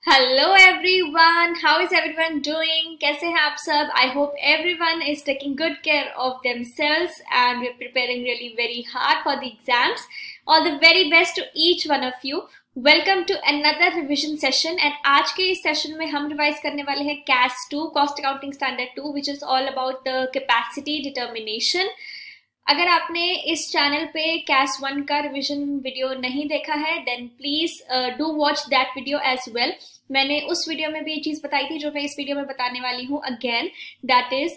Hello everyone, how is everyone doing? कैसे हैं आप सब? I hope everyone is taking good care of themselves and we are preparing really very hard for the exams. All the very best to each one of you. Welcome to another revision session and आज के इस session में हम revise करने वाले हैं कैस 2 cost accounting standard 2 which is all about the capacity determination. अगर आपने इस चैनल पे कैस 1 का रिवीजन वीडियो नहीं देखा है then please do watch that video as well. मैंने उस वीडियो में भी ये चीज बताई थी जो मैं इस वीडियो में बताने वाली हूँ again. That is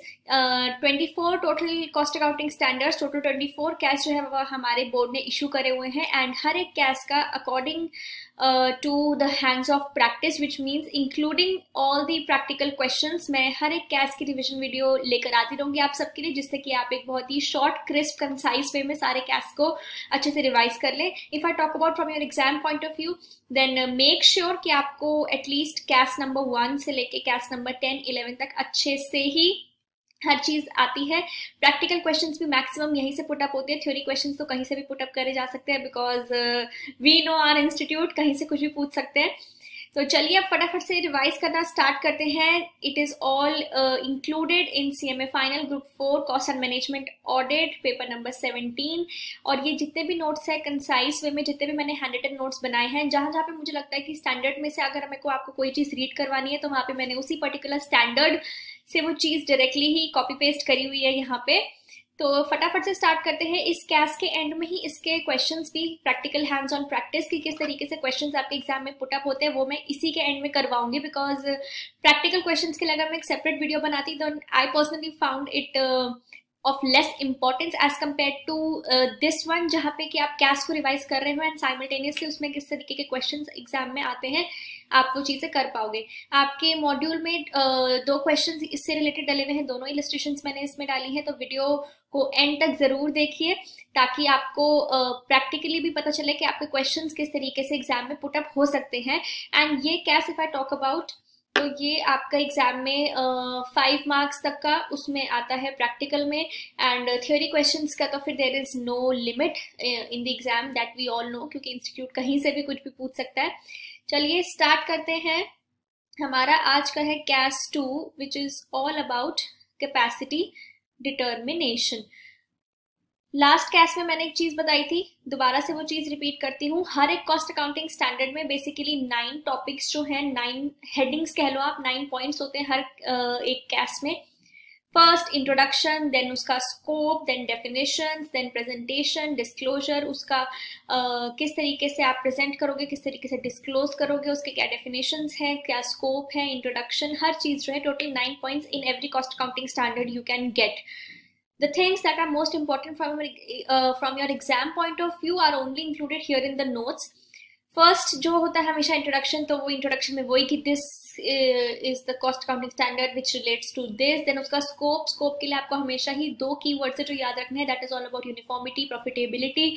24 total cost accounting standards. Total 24 कैस जो है वो हमारे बोर्ड ने इशू करे हुए हैं एंड हर एक कैस का according to the hands of practice which means including all the practical questions. मैं हर एक कैस की रिविजन वीडियो लेकर आती रहूंगी आप सबके लिए जिससे कि आप एक बहुत ही शॉर्ट क्रिस्प कंसाइज वे में सारे कैस को अच्छे से रिवाइज कर लें. If I talk about from your exam point of view then make sure कि आपको एटलीस्ट कैस नंबर 1 से लेके कैस नंबर 10, 11 तक अच्छे से ही हर चीज आती है. प्रैक्टिकल क्वेश्चंस भी मैक्सिमम यहीं से पुटअप होते हैं. थ्योरी क्वेश्चंस तो कहीं से भी पुटअप करे जा सकते हैं because we know our institute, कहीं से कुछ भी पूछ सकते हैं. तो चलिए अब फटाफट से रिवाइज करना स्टार्ट करते हैं. It is all included in CMA final group 4 cost and management audit paper number 17. और ये जितने भी नोट्स है कंसाइज वे में जितने भी मैंने हैंड रिटन नोट्स बनाए हैं जहां जहां पे मुझे लगता है कि स्टैंडर्ड में से अगर मेरे को आपको कोई चीज रीड करवानी है तो वहां पे मैंने उसी पर्टिकुलर स्टैंडर्ड से वो चीज डायरेक्टली ही कॉपी पेस्ट करी हुई है यहाँ पे. तो फटाफट से स्टार्ट करते हैं. इस कैस के एंड में ही इसके क्वेश्चंस भी प्रैक्टिकल हैंड्स ऑन प्रैक्टिस की किस तरीके से क्वेश्चंस आपके एग्जाम में पुटअप होते हैं वो मैं इसी के एंड में करवाऊंगी बिकॉज प्रैक्टिकल क्वेश्चंस के लिए अगर मैं एक सेपरेट वीडियो बनाती तो I personally found it of less importance as compare to this one जहाँ पे कि आप कैस को रिवाइज कर रहे हो एंड साइमल्टेनियसली उसमें किस तरीके के क्वेश्चंस एग्जाम में आते हैं आप वो चीजें कर पाओगे. आपके मॉड्यूल में 2 क्वेश्चंस इससे रिलेटेड डले हुए हैं. दोनों इलस्ट्रेशंस मैंने इसमें डाली हैं तो वीडियो को एंड तक जरूर देखिए ताकि आपको प्रैक्टिकली भी पता चले कि आपके क्वेश्चंस किस तरीके से एग्जाम में पुटअप हो सकते हैं. एंड ये कैस इफ आई टॉक अबाउट तो ये आपका एग्जाम में 5 मार्क्स तक का उसमें आता है प्रैक्टिकल में. एंड थ्योरी क्वेश्चंस का तो फिर there is no limit in the exam that we all know क्योंकि इंस्टीट्यूट कहीं से भी कुछ भी पूछ सकता है. चलिए स्टार्ट करते हैं. हमारा आज का है case 2 which is all about capacity determination. Last case में मैंने एक चीज बताई थी, दोबारा से वो चीज रिपीट करती हूँ. हर एक कॉस्ट अकाउंटिंग स्टैंडर्ड में बेसिकली 9 टॉपिक्स जो हैं, 9 हेडिंग्स कह लो आप, 9 पॉइंट्स होते हैं हर एक कैस में. फर्स्ट इंट्रोडक्शन, देन उसका scope, then definitions, then presentation, disclosure, उसका किस तरीके से आप प्रेजेंट करोगे, किस तरीके से डिस्क्लोज करोगे, उसके क्या डेफिनेशंस हैं, क्या स्कोप है, इंट्रोडक्शन, हर चीज जो है. Total 9 points in every cost accounting standard you can get. The things that are most important from your exam point of view are only included here in the notes. First जो होता है हमेशा introduction, तो वो introduction में वही कि this is the cost accounting standard which relates to this. Then उसका स्कोप, स्कोप के लिए आपको हमेशा ही 2 कीवर्ड्स है जो याद रखने हैं. That is all about uniformity, profitability,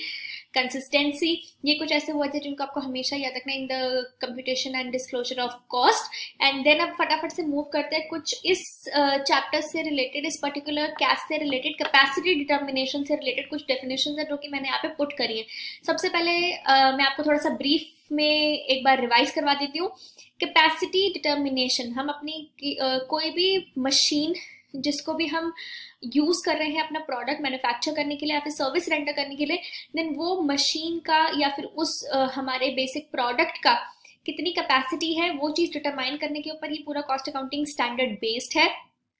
consistency. ये कुछ ऐसे वर्ड्स हैं जिनको आपको हमेशा याद रखना है in the computation and disclosure of cost. And then अब फटाफट से मूव करते हैं कुछ इस चैप्टर से रिलेटेड, इस पर्टिकुलर कैस से रिलेटेड, कैपेसिटी डिटर्मिनेशन से रिलेटेड कुछ डेफिनेशन है जो कि मैंने यहाँ पे पुट करी है. सबसे पहले मैं आपको थोड़ा सा ब्रीफ में एक बार रिवाइज करवा देती हूँ. कैपेसिटी डिटर्मिनेशन, हम अपनी कोई भी मशीन जिसको भी हम यूज कर रहे हैं अपना प्रोडक्ट मैन्युफैक्चर करने के लिए या फिर सर्विस रेंडर करने के लिए, देन वो मशीन का या फिर उस हमारे बेसिक प्रोडक्ट का कितनी कैपेसिटी है वो चीज डिटरमाइन करने के ऊपर ही पूरा कॉस्ट अकाउंटिंग स्टैंडर्ड बेस्ड है.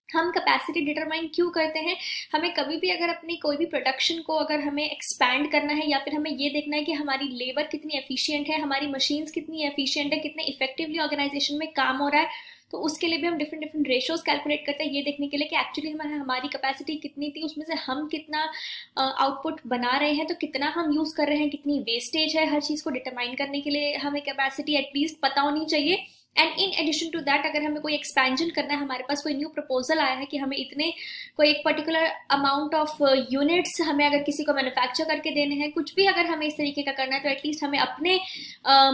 हम कैपेसिटी डिटरमाइन क्यों करते हैं? हमें कभी भी अगर अपनी कोई भी प्रोडक्शन को अगर हमें एक्सपैंड करना है या फिर हमें ये देखना है कि हमारी लेबर कितनी एफिशिएंट है, हमारी मशीन्स कितनी एफिशिएंट है, कितने इफेक्टिवली ऑर्गेनाइजेशन में काम हो रहा है, तो उसके लिए भी हम डिफरेंट डिफरेंट रेशियोज कैलकुलेट करते हैं ये देखने के लिए कि एक्चुअली हमारी कैपेसिटी कितनी थी, उसमें से हम कितना आउटपुट बना रहे हैं, तो कितना हम यूज कर रहे हैं, कितनी वेस्टेज है. हर चीज को डिटरमाइन करने के लिए हमें कैपेसिटी एटलीस्ट पता होनी चाहिए. And in addition to that अगर हमें कोई एक्सपेंशन करना है, हमारे पास कोई न्यू प्रपोजल आया है कि हमें इतने कोई एक पर्टिकुलर अमाउंट ऑफ यूनिट्स हमें अगर किसी को मैन्युफैक्चर करके देने हैं, कुछ भी अगर हमें इस तरीके का करना है, तो एटलीस्ट हमें अपने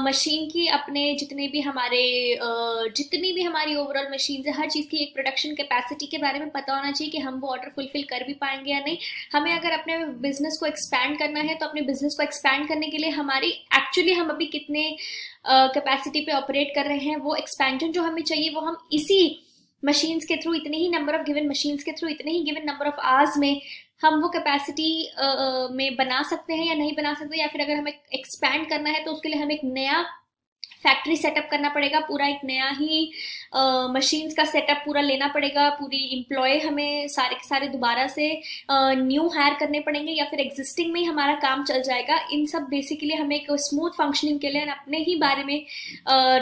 मशीन की, अपने जितनी भी हमारी ओवरऑल मशीन है, हर चीज़ की एक प्रोडक्शन कैपेसिटी के बारे में पता होना चाहिए कि हम वो ऑर्डर फुलफिल कर भी पाएंगे या नहीं. हमें अगर अपने बिजनेस को एक्सपैंड करना है तो अपने बिजनेस को एक्सपैंड करने के लिए हमारी एक्चुअली हम अभी कितने कैपेसिटी पे ऑपरेट कर रहे हैं, वो एक्सपेंशन जो हमें चाहिए वो हम इसी मशीन्स के थ्रू, इतने ही नंबर ऑफ गिवन मशीन्स के थ्रू, इतने ही गिवन नंबर ऑफ आवर्स में हम वो कैपेसिटी में बना सकते हैं या नहीं बना सकते, या फिर अगर हमें एक्सपैंड करना है तो उसके लिए हमें एक नया फैक्ट्री सेटअप करना पड़ेगा, पूरा एक नया ही मशीन्स का सेटअप पूरा लेना पड़ेगा, पूरी एम्प्लॉय हमें सारे के सारे दोबारा से न्यू हायर करने पड़ेंगे, या फिर एग्जिस्टिंग में ही हमारा काम चल जाएगा। इन सब बेसिकली हमें एक स्मूथ फंक्शनिंग के लिए अपने ही बारे में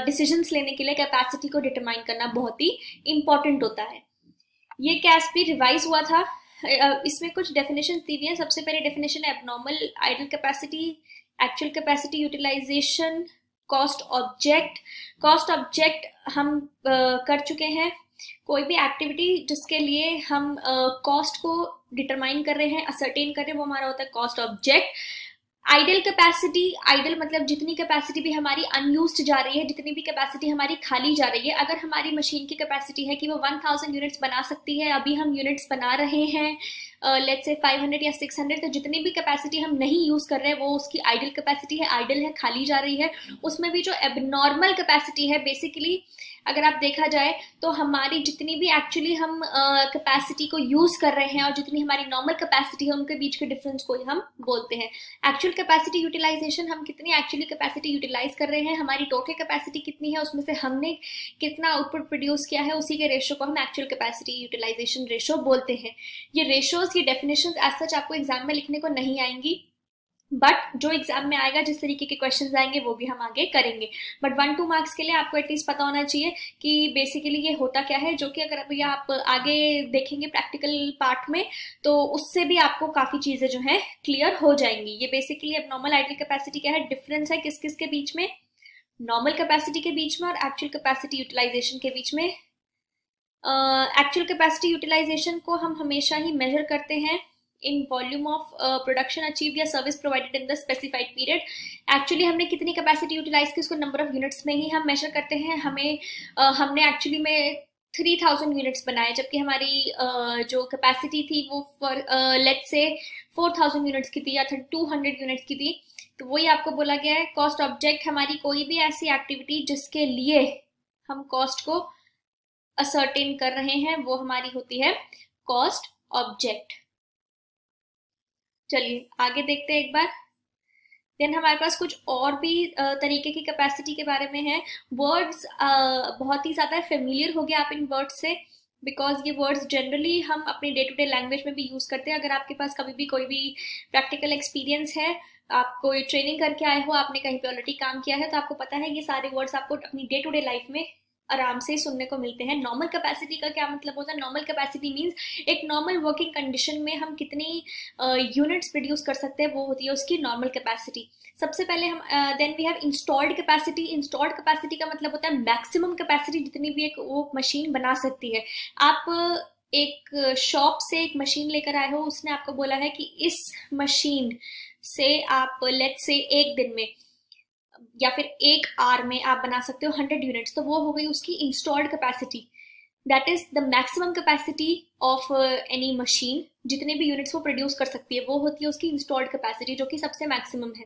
डिसीजंस लेने के लिए कैपेसिटी को डिटरमाइन करना बहुत ही इंपॉर्टेंट होता है। ये कैएसपी रिवाइज हुआ था, इसमें कुछ डेफिनेशन दी हुई है। सबसे पहले डेफिनेशन है abnormal idle capacity, actual capacity utilization, cost object. Cost object हम कर चुके हैं, कोई भी एक्टिविटी जिसके लिए हम कॉस्ट को डिटरमाइन कर रहे हैं, असर्टेन कर रहे हैं, वो हमारा होता है cost object. Idle capacity, idle मतलब जितनी कैपेसिटी भी हमारी अनयूज्ड जा रही है, जितनी भी कैपेसिटी हमारी खाली जा रही है। अगर हमारी मशीन की कैपेसिटी है कि वो 1000 यूनिट्स बना सकती है, अभी हम यूनिट्स बना रहे हैं लेट्स से 500 या 600, तो जितनी भी कैपेसिटी हम नहीं यूज कर रहे हैं वो उसकी आइडल कैपेसिटी है, आइडल है, खाली जा रही है। उसमें भी जो एबनॉर्मल कैपेसिटी है, बेसिकली अगर आप देखा जाए तो हमारी जितनी भी एक्चुअली हम कैपेसिटी को यूज कर रहे हैं और जितनी हमारी नॉर्मल कैपेसिटी है, उनके बीच के डिफरेंस को ही हम बोलते हैं एक्चुअल कैपेसिटी यूटिलाइजेशन। हम कितनी एक्चुअली कैपेसिटी यूटिलाइज कर रहे हैं, हमारी टोटल कैपेसिटी कितनी है, उसमें से हमने कितना आउटपुट प्रोड्यूस किया है, उसी के रेशो को हम एक्चुअल कैपेसिटी यूटिलाइजेशन रेशो बोलते हैं। ये रेशोज, ये डेफिनेशंस एज सच आपको एग्जाम में लिखने को नहीं आएंगी, बट जो एग्जाम में आएगा, जिस तरीके के क्वेश्चंस आएंगे वो भी हम आगे करेंगे। बट 1-2 मार्क्स के लिए आपको एटलीस्ट पता होना चाहिए कि बेसिकली ये होता क्या है, जो कि अगर अभी आप आगे देखेंगे प्रैक्टिकल पार्ट में तो उससे भी आपको काफी चीजें जो है क्लियर हो जाएंगी। ये बेसिकली अब नॉर्मल आइडल कैपेसिटी क्या है, डिफरेंस है किस किस के बीच में, नॉर्मल कैपेसिटी के बीच में और एक्चुअल कैपेसिटी यूटिलाइजेशन के बीच में। एक्चुअल कैपेसिटी यूटिलाइजेशन को हम हमेशा ही मेजर करते हैं in volume of production achieve या service provided in the specified period. Actually हमने कितनी कैपेसिटी यूटिलाइज की उसको नंबर ऑफ यूनिट्स में ही हम मेजर करते हैं। हमने एक्चुअली में 3000 यूनिट्स बनाए, जबकि हमारी जो कैपेसिटी थी वो लेट्स से 4000 यूनिट्स की थी या 200 यूनिट्स की थी। तो वही आपको बोला गया है कॉस्ट ऑब्जेक्ट, हमारी कोई भी ऐसी एक्टिविटी जिसके लिए हम कॉस्ट को असर्टेन कर रहे हैं वो हमारी होती है कॉस्ट ऑब्जेक्ट। चलिए आगे देखते हैं एक बार। देन हमारे पास कुछ और भी तरीके की कैपेसिटी के बारे में है। वर्ड्स बहुत ही ज्यादा फेमिलियर हो गया आप इन वर्ड्स से, बिकॉज ये वर्ड्स जनरली हम अपने डे टू डे लैंग्वेज में भी यूज करते हैं। अगर आपके पास कभी भी कोई भी प्रैक्टिकल एक्सपीरियंस है, आप कोई ट्रेनिंग करके आए हो, आपने कहीं पे ऑलरेडी काम किया है, तो आपको पता है ये सारे वर्ड्स आपको अपनी डे टू डे लाइफ में आराम से सुनने को मिलते हैं। नॉर्मल कैपेसिटी का क्या मतलब होता है? नॉर्मल कैपेसिटी मींस एक नॉर्मल वर्किंग कंडीशन में हम कितनी यूनिट्स प्रोड्यूस कर सकते हैं, वो होती है उसकी नॉर्मल कैपेसिटी। सबसे पहले हम then we have installed capacity. Installed capacity का मतलब होता है मैक्सिमम कैपेसिटी जितनी भी एक वो मशीन बना सकती है। आप एक शॉप से एक मशीन लेकर आए हो, उसने आपको बोला है कि इस मशीन से आप लेट्स से एक दिन में या फिर एक आवर में आप बना सकते हो 100 यूनिट्स, तो वो हो गई उसकी installed capacity. That is the maximum capacity of any machine. जितने भी यूनिट्स वो प्रोड्यूस कर सकती है वो होती है उसकी इंस्टॉल्ड कैपेसिटी, जो कि सबसे मैक्सिमम है।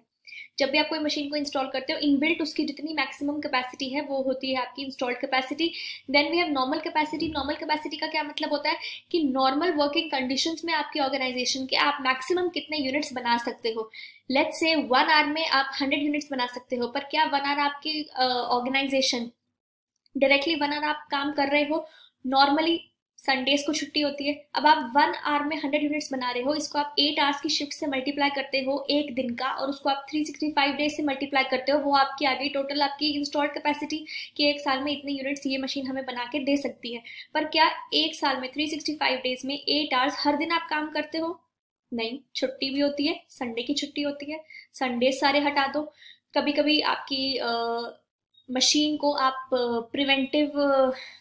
जब भी आप कोई मशीन को इंस्टॉल करते हो, इनबिल्ट उसकी जितनी मैक्सिमम कैपेसिटी है वो होती है आपकी installed capacity. Then we have normal capacity. Normal capacity का क्या मतलब होता है कि नॉर्मल वर्किंग कंडीशंस में आपकी ऑर्गेनाइजेशन के आप मैक्सिमम कितने यूनिट्स बना सकते हो। लेट्स से 1 आवर में आप 100 यूनिट्स बना सकते हो, पर क्या 1 आवर आपकी ऑर्गेनाइजेशन डायरेक्टली 1 आवर आप काम कर रहे हो? नॉर्मली संडेज को छुट्टी होती है। अब आप 1 आवर में 100 यूनिट्स बना रहे हो, इसको आप 8 आवर्स की शिफ्ट से मल्टीप्लाई करते हो एक दिन का, और उसको आप 365 डेज से मल्टीप्लाई करते हो, वो आपकी आ गई टोटल आपकी इंस्टॉल्ड कैपेसिटी कि एक साल में इतने यूनिट्स ये मशीन हमें बना के दे सकती है। पर क्या एक साल में 365 डेज में 8 आवर्स हर दिन आप काम करते हो? नहीं, छुट्टी भी होती है, संडे की छुट्टी होती है। संडे सारे हटा दो। कभी कभी आपकी मशीन को आप प्रिवेंटिव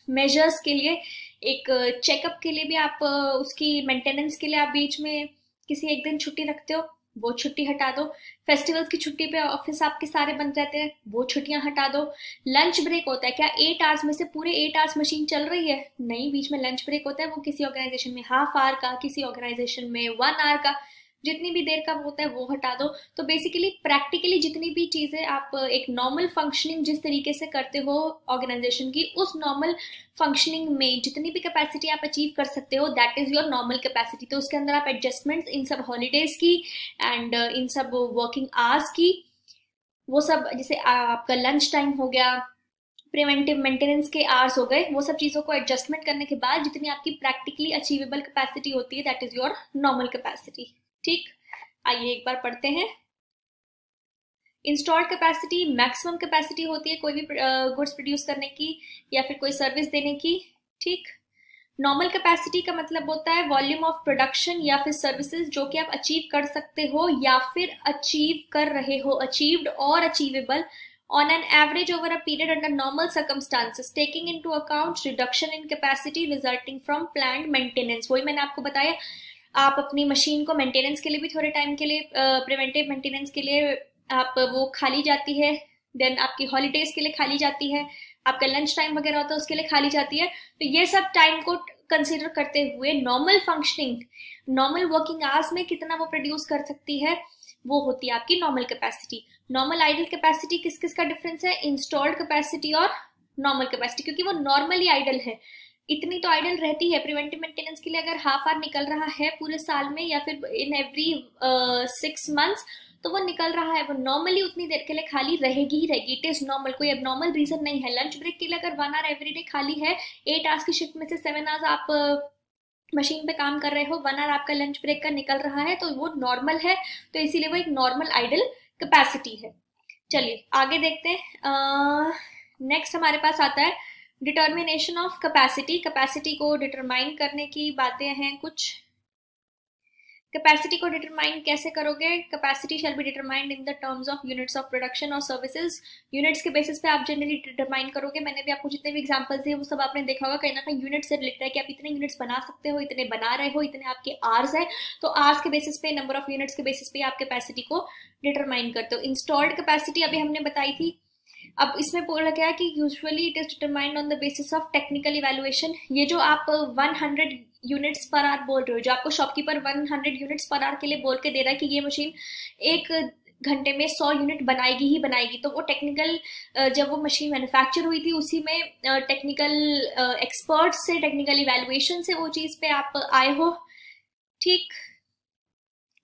मेजर्स के लिए, एक चेकअप के लिए भी आप उसकी मेंटेनेंस के लिए आप बीच में किसी एक दिन छुट्टी रखते हो, वो छुट्टी हटा दो। फेस्टिवल्स की छुट्टी पे ऑफिस आपके सारे बंद रहते हैं, वो छुट्टियां हटा दो। लंच ब्रेक होता है, क्या 8 आवर्स में से पूरे 8 आवर्स मशीन चल रही है? नहीं, बीच में लंच ब्रेक होता है, वो किसी ऑर्गेनाइजेशन में हाफ आवर का, किसी ऑर्गेनाइजेशन में 1 आवर का। जितनी भी देर का होता है वो हटा दो। तो बेसिकली प्रैक्टिकली जितनी भी चीजें आप एक नॉर्मल फंक्शनिंग जिस तरीके से करते हो ऑर्गेनाइजेशन की, उस नॉर्मल फंक्शनिंग में जितनी भी कैपेसिटी आप अचीव कर सकते हो, that is your normal capacity. तो उसके अंदर आप एडजस्टमेंट्स इन सब हॉलीडेज की एंड इन सब वर्किंग आवर्स की, वो सब, जैसे आपका लंच टाइम हो गया, प्रिवेंटिव मेंटेनेंस के आवर्स हो गए, वो सब चीजों को एडजस्टमेंट करने के बाद जितनी आपकी प्रैक्टिकली अचीवेबल कैपेसिटी होती है, that is your normal capacity. ठीक, आइए एक बार पढ़ते हैं। इंस्टॉल्ड कैपेसिटी मैक्सिमम कैपेसिटी होती है कोई भी गुड्स प्रोड्यूस करने की या फिर कोई सर्विस देने की। ठीक, नॉर्मल कैपेसिटी का मतलब होता है वॉल्यूम ऑफ प्रोडक्शन या फिर सर्विसेज जो कि आप अचीव कर सकते हो या फिर अचीव कर रहे हो, अचीव्ड और achievable on an average over a period under normal circumstances, taking into account reduction in capacity resulting from planned maintenance। वही मैंने आपको बताया, आप अपनी मशीन को मेंटेनेंस के लिए भी थोड़े टाइम के लिए, प्रिवेंटिव मेंटेनेंस के लिए आप वो खाली जाती है, देन आपकी हॉलीडेज के लिए खाली जाती है, आपका लंच टाइम वगैरह होता है उसके लिए खाली जाती है। तो ये सब टाइम को कंसिडर करते हुए normal functioning, normal working hours में कितना वो प्रोड्यूस कर सकती है, वो होती है आपकी normal capacity. Normal idle capacity किस किस का डिफरेंस है, इंस्टॉल्ड कैपेसिटी और नॉर्मल कैपेसिटी, क्योंकि वो नॉर्मली आइडल है, इतनी तो आइडल रहती है। प्रिवेंटिव मेंटेनेंस के लिए अगर हाफ आवर निकल रहा है पूरे साल में या फिर इन एवरी 6 मंथ्स, तो वो निकल रहा है, वो नॉर्मली उतनी देर के लिए खाली रहेगी ही रहेगी। इट इज नॉर्मल, कोई अब नॉर्मल रीजन नहीं है। लंच ब्रेक के लिए अगर 1 आवर एवरी डे खाली है, 8 आवर्स की शिफ्ट में से 7 आवर्स आप मशीन पे काम कर रहे हो, 1 आवर आपका लंच ब्रेक का निकल रहा है, तो वो नॉर्मल है, तो इसीलिए वो एक नॉर्मल आइडल कैपेसिटी है। चलिए आगे देखते हैं। नेक्स्ट हमारे पास आता है डिटर्मिनेशन ऑफ कैपेसिटी। कैपेसिटी को डिटरमाइन करने की बातें हैं कुछ। कैपेसिटी को डिटरमाइन कैसे करोगे, capacity shall be determined in the terms of units of production और सर्विसेज। यूनिट्स के बेसिस पे आप जनरली डिटरमाइन करोगे। मैंने भी आपको जितने भी एग्जांपल्स दिए वो सब आपने देखा होगा, कहीं ना कहीं यूनिट से रिलेटेड है कि आप इतने यूनिट्स बना सकते हो, इतने बना रहे हो, इतने आपके आवर्स है, तो आवर्स के बेसिस पे, नंबर ऑफ यूनिट्स के बेसिस पे आप कैपेसिटी को डिटरमाइन करते हो। इंस्टॉल्ड कैपेसिटी अभी हमने बताई थी। अब इसमें बोला गया कि usually it is determined on the basis of technical evaluation. ये जो आप 100 यूनिट्स पर आवर बोल रहे हो, जो आपको शॉपकीपर 100 यूनिट्स पर आवर के लिए बोल के दे रहा है कि ये मशीन 1 घंटे में 100 यूनिट बनाएगी ही बनाएगी, तो वो टेक्निकल, जब वो मशीन मैन्युफैक्चर हुई थी उसी में टेक्निकल एक्सपर्ट्स से, टेक्निकल इवैल्यूएशन से वो चीज पे आप आए हो। ठीक,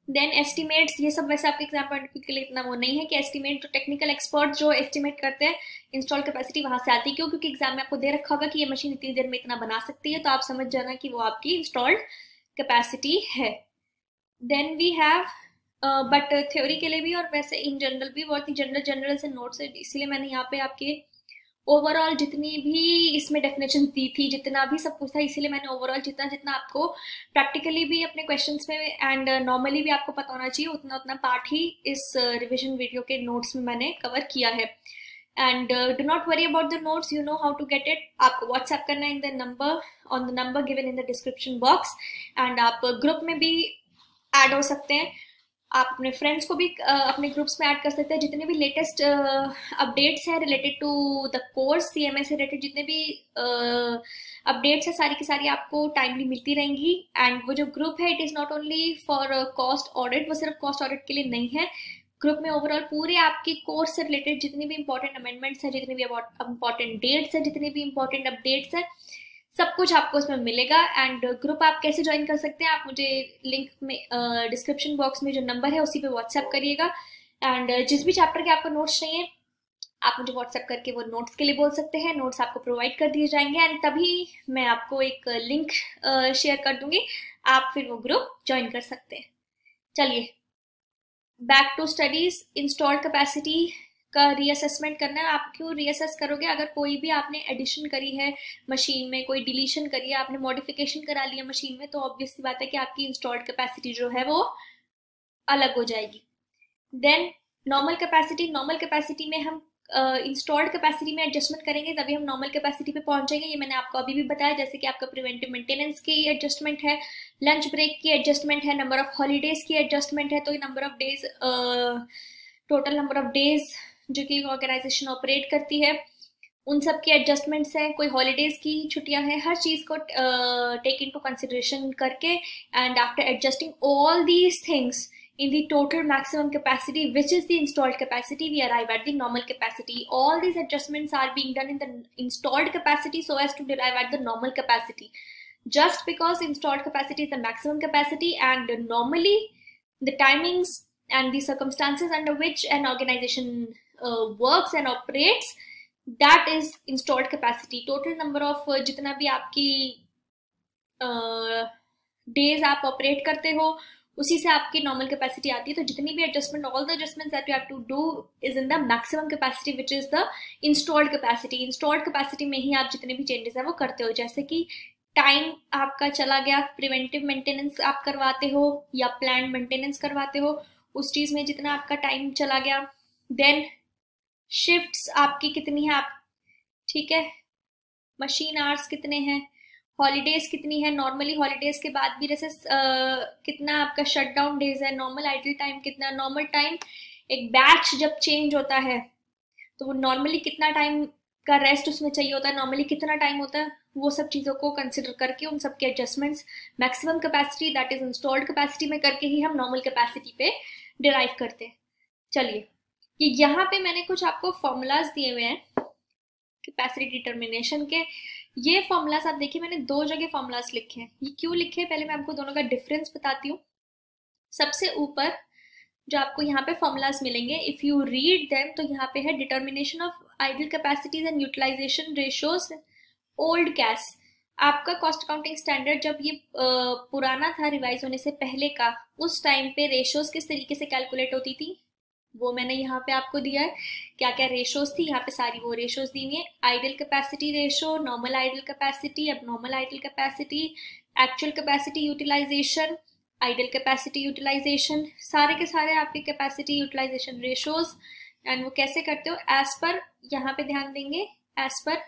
देन एस्टिमेट्स, ये सब वैसे आपके एग्जाम पॉइंट के लिए इतना वो नहीं है कि एस्टिमेट, जो टेक्निकल एक्सपर्ट जो एस्टिमेट करते हैं इंस्टॉल कैपेसिटी वहां से आती है। क्यों? क्योंकि एग्जाम में आपको दे रखा होगा कि ये मशीन इतनी देर में इतना बना सकती है, तो आप समझ जाना कि वो आपकी इंस्टॉल्ड कैपेसिटी है। Then we have but theory के लिए भी और वैसे इन जनरल भी, बहुत ही जनरल से नोट्स है, इसीलिए मैंने यहाँ पे आपके ओवरऑल जितनी भी इसमें डेफिनेशन दी थी, जितना भी सब कुछ था, इसीलिए मैंने ओवरऑल जितना जितना आपको प्रैक्टिकली भी अपने क्वेश्चंस में एंड नॉर्मली भी आपको पता होना चाहिए, उतना उतना पार्ट ही इस रिविजन वीडियो के नोट्स में मैंने कवर किया है। And do not worry about the notes, you know how to get it. आपको व्हाट्सएप करना है in the number, on the number given in the description box, and आप ग्रुप में भी ऐड हो सकते हैं। आप अपने फ्रेंड्स को भी अपने ग्रुप्स में ऐड कर सकते हैं। जितने भी लेटेस्ट अपडेट्स हैं related to the course, CMA से रिलेटेड जितने भी अपडेट्स है, सारी की सारी आपको टाइमली मिलती रहेंगी। एंड वो जो ग्रुप है, it is not only for cost audit, वो सिर्फ कॉस्ट ऑडिट के लिए नहीं है। ग्रुप में ओवरऑल पूरे आपके कोर्स से रिलेटेड जितनी भी इंपॉर्टेंट अमेंडमेंट्स है, जितनी भी इंपॉर्टेंट डेट्स है, जितनी भी इंपॉर्टेंट अपडेट्स है, सब कुछ आपको उसमें मिलेगा। एंड ग्रुप आप कैसे ज्वाइन कर सकते हैं, आप मुझे लिंक में डिस्क्रिप्शन बॉक्स में जो नंबर है उसी पे व्हाट्सएप करिएगा। एंड जिस भी चैप्टर के आपको नोट्स चाहिए, आप मुझे व्हाट्सएप करके वो नोट्स के लिए बोल सकते हैं, नोट्स आपको प्रोवाइड कर दिए जाएंगे, एंड तभी मैं आपको एक लिंक शेयर कर दूंगी, आप फिर वो ग्रुप ज्वाइन कर सकते हैं। चलिए back to studies. Installed capacity का रीअसेसमेंट करना है। आप क्यों रीअसेस करोगे? अगर कोई भी आपने एडिशन करी है मशीन में, कोई डिलीशन करी है, आपने मॉडिफिकेशन करा लिया मशीन में, तो ऑब्वियस सी बात है कि आपकी इंस्टॉल्ड कैपेसिटी जो है वो अलग हो जाएगी। Then normal capacity, normal capacity में हम इंस्टॉल्ड कैपेसिटी में एडजस्टमेंट करेंगे तभी हम नॉर्मल कैपेसिटी पे पहुंचेंगे। ये मैंने आपको अभी भी बताया, जैसे कि आपका प्रिवेंटिव मेंटेनेंस की एडजस्टमेंट है, लंच ब्रेक की एडजस्टमेंट है, नंबर ऑफ हॉलीडेज की एडजस्टमेंट है, तो ये number of days, total number of days जो कि ऑर्गेनाइजेशन ऑपरेट करती है, उन सब की एडजस्टमेंट्स हैं, कोई हॉलीडेज की छुट्टियां हैं, हर चीज को टेक इनटू कंसिडरेशन करके and after adjusting all these things in the total maximum capacity, which is the installed capacity, we arrive at the normal capacity. All these adjustments are being done in the installed capacity so as to derive at the normal capacity. Just because installed capacity is the maximum capacity, and normally the timings and the circumstances under which an organization works and operates, that is installed capacity. Total number of जितना भी आपकी days आप operate करते हो उसी से आपकी normal capacity आती है. तो जितनी भी adjustment, all the adjustment that you have to do is in the maximum capacity which is the installed capacity. Installed capacity में ही आप जितने भी चेंजेस है वो करते हो. जैसे कि टाइम आपका चला गया, प्रिवेंटिव मेंटेनेंस आप करवाते हो या प्लान मेंटेनेंस करवाते हो, उस चीज में जितना आपका टाइम चला गया. देन शिफ्ट्स आपकी कितनी है, आप ठीक है, मशीन आवर्स कितने हैं, हॉलीडेज कितनी है, नॉर्मली हॉलीडेज के बाद भी जैसे कितना आपका शट डाउन डेज है, नॉर्मल आइडल टाइम कितना, नॉर्मल टाइम एक बैच जब चेंज होता है तो वो नॉर्मली कितना टाइम का रेस्ट उसमें चाहिए होता है, नॉर्मली कितना टाइम होता है, वो सब चीज़ों को कंसिडर करके उन सब के adjustments maximum capacity that is installed capacity में करके ही हम नॉर्मल कैपेसिटी पे डिराइव करते हैं. चलिए, ये यहाँ पे मैंने कुछ आपको फॉर्मूलाज दिए हुए हैं कैपेसिटी डिटर्मिनेशन के. ये फॉर्मूलाज आप देखिए, मैंने दो जगह फॉर्मूलाज लिखे हैं. ये क्यों लिखे हैं, पहले मैं आपको दोनों का डिफरेंस बताती हूँ. सबसे ऊपर जो आपको यहाँ पे फॉर्मूलाज मिलेंगे, इफ यू रीड देम, तो यहाँ पे है determination of idle capacities and utilization ratios old case. आपका कॉस्ट अकाउंटिंग स्टैंडर्ड जब ये पुराना था, रिवाइज होने से पहले का, उस टाइम पे रेशियोज किस तरीके से कैलकुलेट होती थी वो मैंने यहाँ पे आपको दिया है. क्या क्या रेशोज थी, यहाँ पे सारी वो रेशोज दी हुई है. Idle capacity ratio, normal idle capacity, abnormal idle capacity, actual capacity utilization, idle capacity utilization, सारे के सारे आपके कैपेसिटी यूटिलाइजेशन रेशोज. एंड वो कैसे करते हो, एज पर, यहाँ पे ध्यान देंगे, as per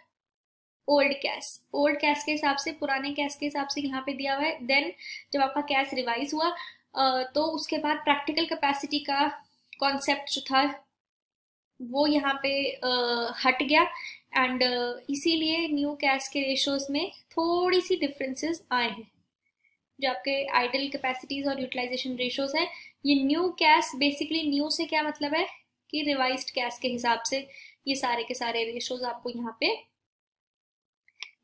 old cash. Old cash के हिसाब से, पुराने कैश के हिसाब से यहाँ पे दिया हुआ है. देन जब आपका कैश रिवाइज हुआ तो उसके बाद प्रैक्टिकल कैपेसिटी का कॉन्सेप्ट जो था वो यहाँ पे हट गया. एंड इसीलिए न्यू कैश के रेशोज में थोड़ी सी डिफरेंसेस आए हैं. जो आपके आइडल कैपेसिटीज और यूटिलाइजेशन रेशोज है, ये न्यू कैश, बेसिकली न्यू से क्या मतलब है कि रिवाइज्ड कैश के हिसाब से ये सारे के सारे रेशोज आपको यहाँ पे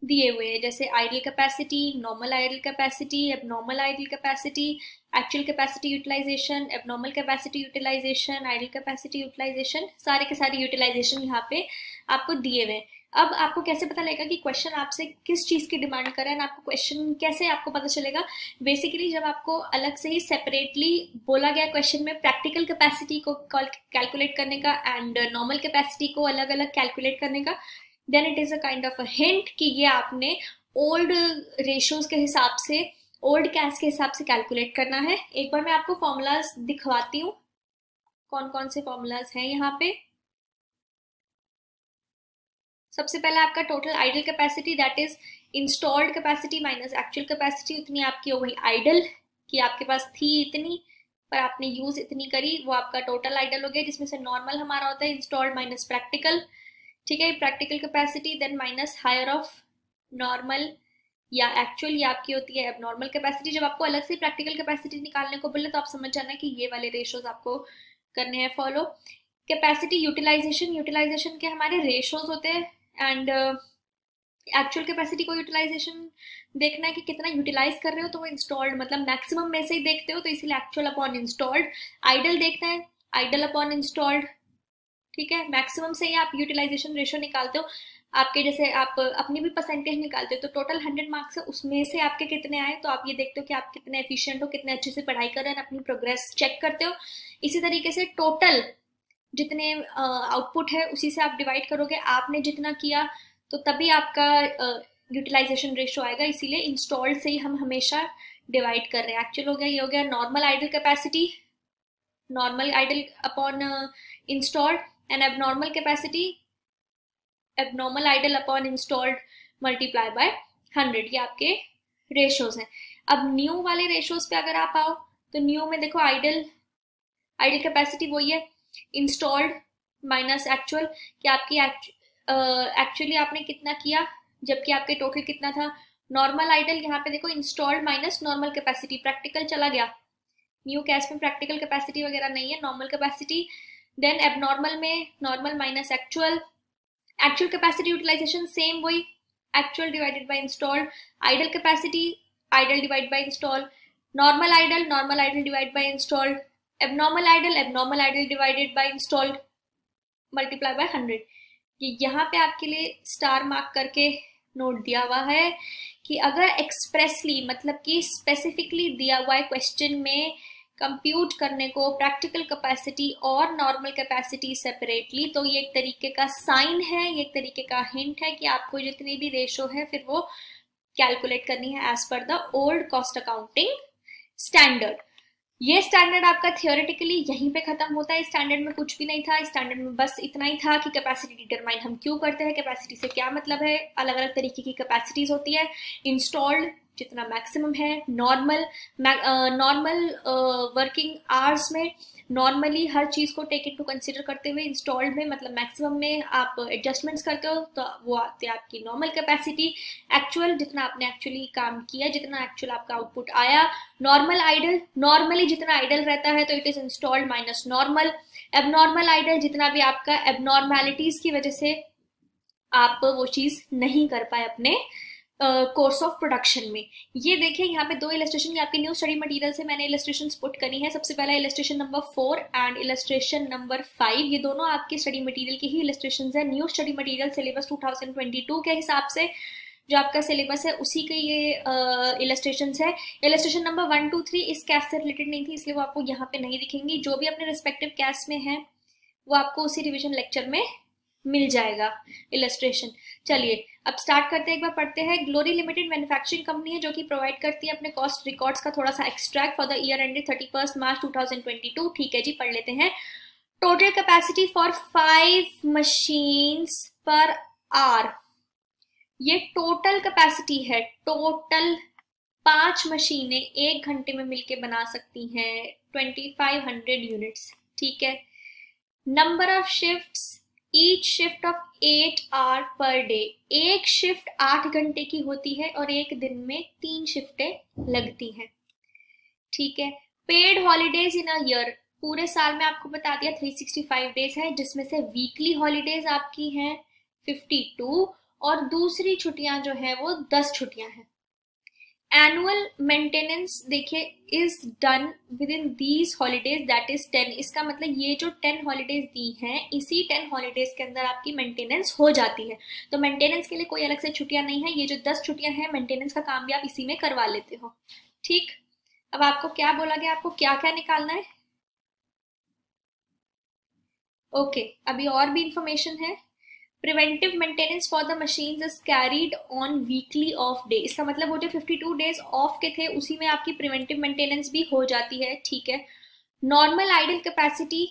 दिए हुए हैं. जैसे idle capacity, normal idle capacity, abnormal idle capacity, actual capacity utilization, abnormal capacity utilization, idle capacity utilization, सारे के सारे यूटिलाइजेशन यहाँ पे आपको दिए हुए हैं. अब आपको कैसे पता लगेगा कि क्वेश्चन आपसे किस चीज की डिमांड कर रहा है, आपको क्वेश्चन कैसे आपको पता चलेगा. बेसिकली जब आपको अलग से ही सेपरेटली बोला गया क्वेश्चन में प्रैक्टिकल कैपेसिटी को कैलकुलेट करने का एंड नॉर्मल कैपेसिटी को अलग अलग कैलकुलेट करने का, then it is a kind of a hint कि ये आपने ओल्ड रेशियोज के हिसाब से, ओल्ड कैश के हिसाब से कैलकुलेट करना है. एक बार मैं आपको फॉर्मूलाज दिखवाती हूँ कौन कौन से फॉर्मूलाज हैं यहाँ पे. सबसे पहले आपका total idle capacity that is installed capacity minus actual capacity. उतनी आपकी हो गई आइडल कि आपके पास थी इतनी पर आपने यूज इतनी करी, वो आपका टोटल आइडल हो गया, जिसमें से नॉर्मल हमारा होता है इंस्टॉल्ड माइनस प्रैक्टिकल. ठीक है, practical capacity, then minus higher of normal या एक्चुअल, ये आपकी होती है एबनॉर्मल कैपेसिटी. जब आपको अलग से प्रैक्टिकल कैपेसिटी निकालने को बोले तो आप समझ जाना कि ये वाले रेशोज आपको करने हैं फॉलो. कैपेसिटी यूटिलाइजेशन, यूटिलाइजेशन के हमारे रेशोज होते हैं एंड एक्चुअल कैपेसिटी को यूटिलाइजेशन देखना है कि कितना यूटिलाइज कर रहे हो, तो वो इंस्टॉल्ड मतलब मैक्सिमम में से ही देखते हो, तो इसीलिए एक्चुअल अपॉन इंस्टॉल्ड. आइडल देखना है, आइडल अपॉन इंस्टॉल्ड. ठीक है, मैक्सिमम से ही आप यूटिलाइजेशन रेशो निकालते हो. आपके जैसे आप अपनी भी परसेंटेज निकालते हो तो टोटल 100 मार्क्स है, उसमें से आपके कितने आए, तो आप ये देखते हो कि आप कितने एफिशिएंट हो, कितने अच्छे से पढ़ाई कर रहे हैं, अपनी प्रोग्रेस चेक करते हो. इसी तरीके से टोटल जितने आउटपुट है उसी से आप डिवाइड करोगे, आपने जितना किया तो तभी आपका यूटिलाइजेशन रेशो आएगा. इसीलिए इंस्टॉल्ड से ही हम हमेशा डिवाइड कर रहे हैं. एक्चुअल हो गया, ये हो गया normal idle capacity, normal idle upon installed, and abnormal capacity, abnormal idle upon installed multiply by 100. ये आपके रेशोज हैं. अब न्यू वाले रेशोज पे अगर आप आओ तो न्यू में देखो आइडल कैपेसिटी वही है इंस्टॉल्ड माइनस एक्चुअल, कि आपकी एक्चुअली आपने कितना किया, जबकि आपके टोटल कितना था। नॉर्मल आइडल यहाँ पे देखो installed minus normal capacity, practical चला गया, न्यू कैश में प्रैक्टिकल कैपेसिटी वगैरह नहीं है, नॉर्मल कैपेसिटी। देन एबनॉर्मल में normal minus actual, actual capacity utilisation same वही, actual divided by installed, idle capacity idle divide by installed, normal idle divide by installed, abnormal idle divided by installed multiply by 100। ये यहाँ पे आपके लिए star mark करके note दिया हुआ है कि अगर एक्सप्रेसली मतलब कि स्पेसिफिकली दिया हुआ है क्वेश्चन में कंप्यूट करने को प्रैक्टिकल कैपेसिटी और नॉर्मल कैपेसिटी सेपरेटली, तो ये एक तरीके का साइन है, ये एक तरीके का हिंट है कि आपको जितनी भी रेशो है फिर वो कैलकुलेट करनी है as per the old cost accounting standard. ये स्टैंडर्ड आपका थियोरेटिकली यहीं पे खत्म होता है। स्टैंडर्ड में कुछ भी नहीं था, स्टैंडर्ड में बस इतना ही था कि कैपेसिटी डिटरमाइन हम क्यों करते हैं, कैपेसिटी से क्या मतलब है, अलग अलग तरीके की कैपेसिटीज होती है, इंस्टॉल्ड जितना मैक्सिमम है, नॉर्मल वर्किंग आवर्स में नॉर्मली हर चीज को टेक इनटू कंसीडर करते हुए इंस्टॉल्ड में मतलब मैक्सिमम में आप एडजस्टमेंट्स करते हो तो वो आते हैं आपकी नॉर्मल कैपेसिटी, एक्चुअल जितना आपने एक्चुअली काम किया, जितना एक्चुअल आपका आउटपुट आया, नॉर्मल आइडल नॉर्मली जितना आइडल रहता है तो it is installed minus normal, abnormal idle जितना भी आपका एबनॉर्मेलिटीज की वजह से आप वो चीज नहीं कर पाए अपने कोर्स ऑफ प्रोडक्शन में। ये देखिए यहाँ पे दो इलस्ट्रेशन आपके न्यू स्टडी मटेरियल से मैंने इलस्ट्रेशन पुट करी है। सबसे पहला illustration number 4 and illustration number 5, ये दोनों आपके स्टडी मटेरियल की ही इलस्ट्रेशन है। न्यू स्टडी मटेरियल सिलेबस 2022 के हिसाब से जो आपका सिलेबस है उसी के ये इलस्ट्रेशन है। इलस्ट्रेशन नंबर 1, 2, 3 इस कैस से रिलेटेड नहीं थी इसलिए वो आपको यहाँ पे नहीं दिखेंगी। जो भी अपने रिस्पेक्टिव कैस में है वो आपको उसी रिविजन लेक्चर में मिल जाएगा इलस्ट्रेशन। चलिए अब स्टार्ट करते हैं, एक बार पढ़ते हैं। ग्लोरी लिमिटेड मैन्युफैक्चरिंग कंपनी है जो कि प्रोवाइड करती है अपने कॉस्ट रिकॉर्ड्स का थोड़ा सा extract for the year ended 31 मार्च 2022। ठीक है जी, पढ़ लेते हैं। Total capacity for 5 machines per hour, ये टोटल कैपेसिटी है, टोटल 5 मशीनें 1 घंटे में मिलके बना सकती हैं 2500 यूनिट्स। ठीक है। Number of shifts, each shift of 8 hour per day, एक शिफ्ट 8 घंटे की होती है और एक दिन में 3 शिफ्टें लगती हैं। ठीक है। Paid holidays in a year, पूरे साल में आपको बता दिया 365 डेज है जिसमें से वीकली हॉलीडेज आपकी हैं 52 और दूसरी छुट्टियां जो है वो 10 छुट्टियां हैं। एनुअल मेंटेनेंस देखिए is done with in these holidays that is 10, इसका मतलब ये जो 10 हॉलीडेज दी हैं इसी 10 हॉलीडेज के अंदर आपकी मेंटेनेंस हो जाती है। तो मेंटेनेंस के लिए कोई अलग से छुट्टियां नहीं है, ये जो 10 छुट्टियां हैं मेंटेनेंस का काम भी आप इसी में करवा लेते हो। ठीक, अब आपको क्या बोला गया, आपको क्या क्या निकालना है। ओके, अभी और भी इंफॉर्मेशन है। Preventive maintenance for the machines is carried on weekly off day, इसका मतलब वो जो 52 डेज ऑफ के थे उसी में आपकी प्रिवेंटिव मेंटेनेंस भी हो जाती है। ठीक है। Normal idle capacity